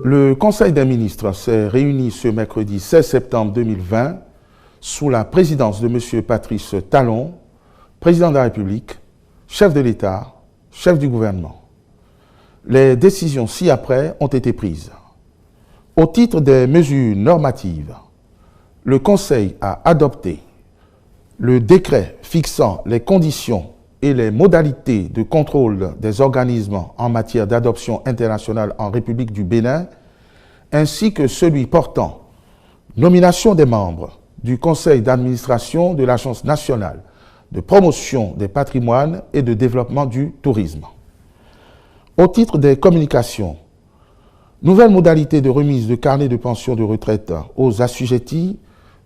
Le Conseil des ministres s'est réuni ce mercredi 16 septembre 2020 sous la présidence de M. Patrice Talon, président de la République, chef de l'État, chef du gouvernement. Les décisions ci-après ont été prises. Au titre des mesures normatives, le Conseil a adopté le décret fixant les conditions et les modalités de contrôle des organismes en matière d'adoption internationale en République du Bénin, ainsi que celui portant nomination des membres du Conseil d'administration de l'Agence nationale de promotion des patrimoines et de développement du tourisme. Au titre des communications, nouvelles modalités de remise de carnets de pension de retraite aux assujettis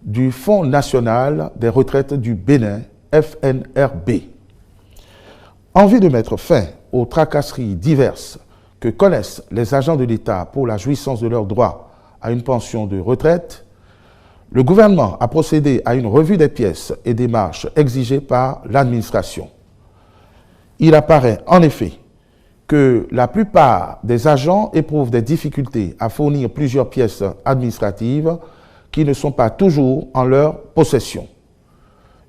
du Fonds national des retraites du Bénin, FNRB. En vue de mettre fin aux tracasseries diverses que connaissent les agents de l'État pour la jouissance de leurs droits à une pension de retraite, le gouvernement a procédé à une revue des pièces et démarches exigées par l'administration. Il apparaît en effet que la plupart des agents éprouvent des difficultés à fournir plusieurs pièces administratives qui ne sont pas toujours en leur possession.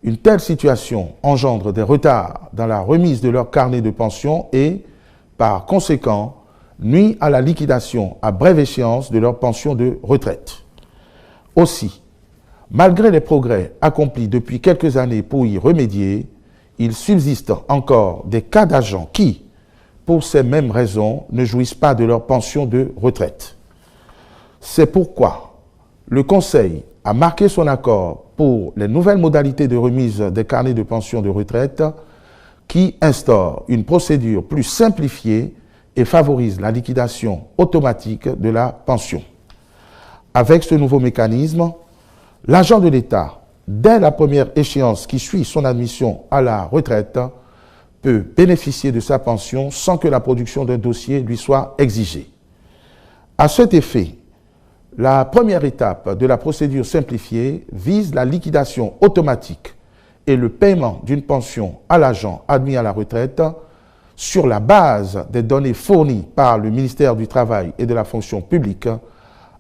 Une telle situation engendre des retards dans la remise de leur carnet de pension et, par conséquent, nuit à la liquidation à brève échéance de leur pension de retraite. Aussi, malgré les progrès accomplis depuis quelques années pour y remédier, il subsiste encore des cas d'agents qui, pour ces mêmes raisons, ne jouissent pas de leur pension de retraite. C'est pourquoi le Conseil a marqué son accord pour les nouvelles modalités de remise des carnets de pension de retraite qui instaurent une procédure plus simplifiée et favorise la liquidation automatique de la pension. Avec ce nouveau mécanisme, l'agent de l'État, dès la première échéance qui suit son admission à la retraite, peut bénéficier de sa pension sans que la production d'un dossier lui soit exigée. À cet effet, la première étape de la procédure simplifiée vise la liquidation automatique et le paiement d'une pension à l'agent admis à la retraite sur la base des données fournies par le ministère du Travail et de la fonction publique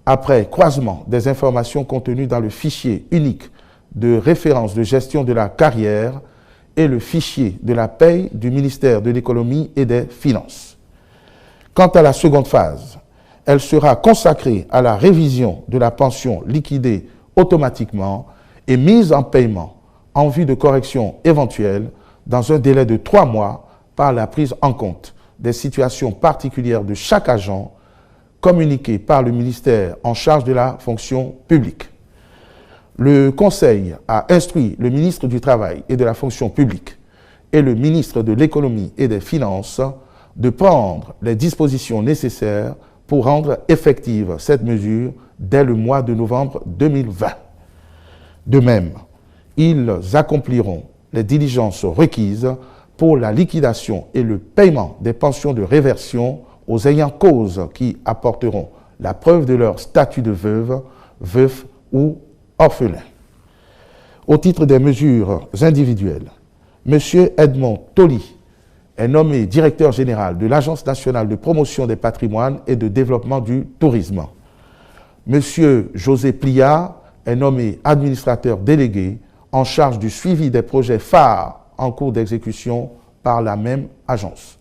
après croisement des informations contenues dans le fichier unique de référence de gestion de la carrière et le fichier de la paie du ministère de l'Économie et des Finances. Quant à la seconde phase, elle sera consacrée à la révision de la pension liquidée automatiquement et mise en paiement en vue de correction éventuelle dans un délai de 3 mois par la prise en compte des situations particulières de chaque agent communiquées par le ministère en charge de la fonction publique. Le Conseil a instruit le ministre du Travail et de la fonction publique et le ministre de l'Économie et des Finances de prendre les dispositions nécessaires pour rendre effective cette mesure dès le mois de novembre 2020. De même, ils accompliront les diligences requises pour la liquidation et le paiement des pensions de réversion aux ayants cause qui apporteront la preuve de leur statut de veuve, veuf ou orphelin. Au titre des mesures individuelles, M. Edmond Toli est nommé directeur général de l'Agence nationale de promotion des patrimoines et de développement du tourisme. M. José Pliard est nommé administrateur délégué en charge du suivi des projets phares en cours d'exécution par la même agence.